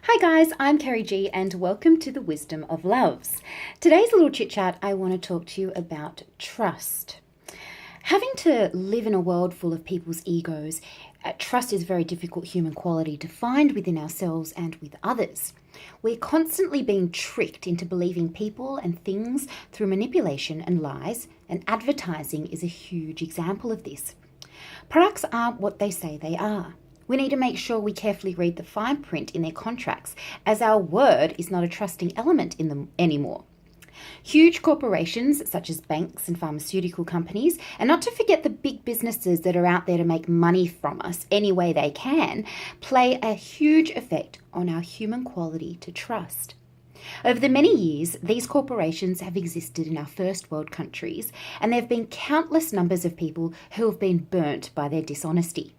Hi guys, I'm Kerry G and welcome to the Wisdom of Loves. Today's little chit chat, I want to talk to you about trust. Having to live in a world full of people's egos, trust is a very difficult human quality to find within ourselves and with others. We're constantly being tricked into believing people and things through manipulation and lies, and advertising is a huge example of this. Products aren't what they say they are. We need to make sure we carefully read the fine print in their contracts, as our word is not a trusting element in them anymore. Huge corporations such as banks and pharmaceutical companies, and not to forget the big businesses that are out there to make money from us any way they can, play a huge effect on our human quality to trust. Over the many years, these corporations have existed in our first world countries, and there have been countless numbers of people who have been burnt by their dishonesty.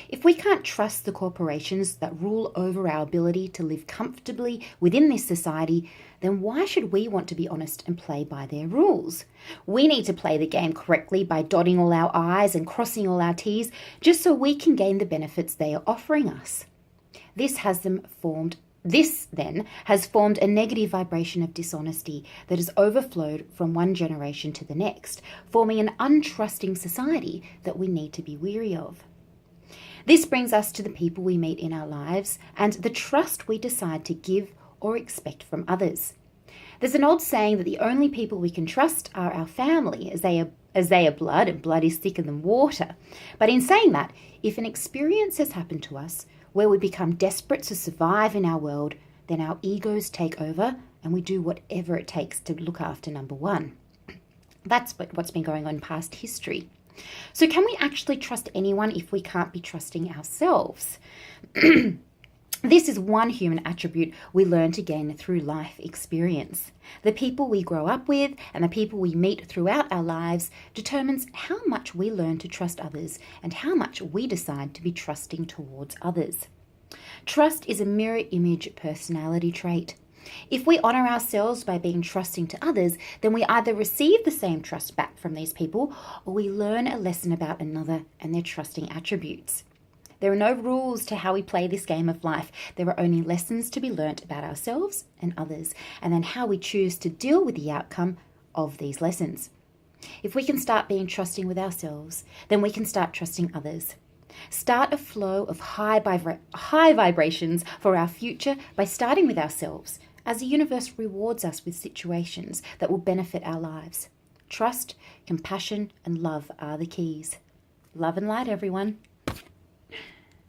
If we can't trust the corporations that rule over our ability to live comfortably within this society, then why should we want to be honest and play by their rules? We need to play the game correctly by dotting all our I's and crossing all our T's, just so we can gain the benefits they are offering us. This then has formed a negative vibration of dishonesty that has overflowed from one generation to the next, forming an untrusting society that we need to be wary of. This brings us to the people we meet in our lives and the trust we decide to give or expect from others. There's an old saying that the only people we can trust are our family, as they are blood, and blood is thicker than water. But in saying that, if an experience has happened to us where we become desperate to survive in our world, then our egos take over and we do whatever it takes to look after number one. That's what's been going on in past history. So can we actually trust anyone if we can't be trusting ourselves? This is one human attribute we learn to gain through life experience. The people we grow up with and the people we meet throughout our lives determines how much we learn to trust others and how much we decide to be trusting towards others. Trust is a mirror image personality trait. If we honour ourselves by being trusting to others, then we either receive the same trust back from these people or we learn a lesson about another and their trusting attributes. There are no rules to how we play this game of life. There are only lessons to be learnt about ourselves and others, and then how we choose to deal with the outcome of these lessons. If we can start being trusting with ourselves, then we can start trusting others. Start a flow of high vibrations for our future by starting with ourselves, as the universe rewards us with situations that will benefit our lives. Trust, compassion, and love are the keys. Love and light, everyone.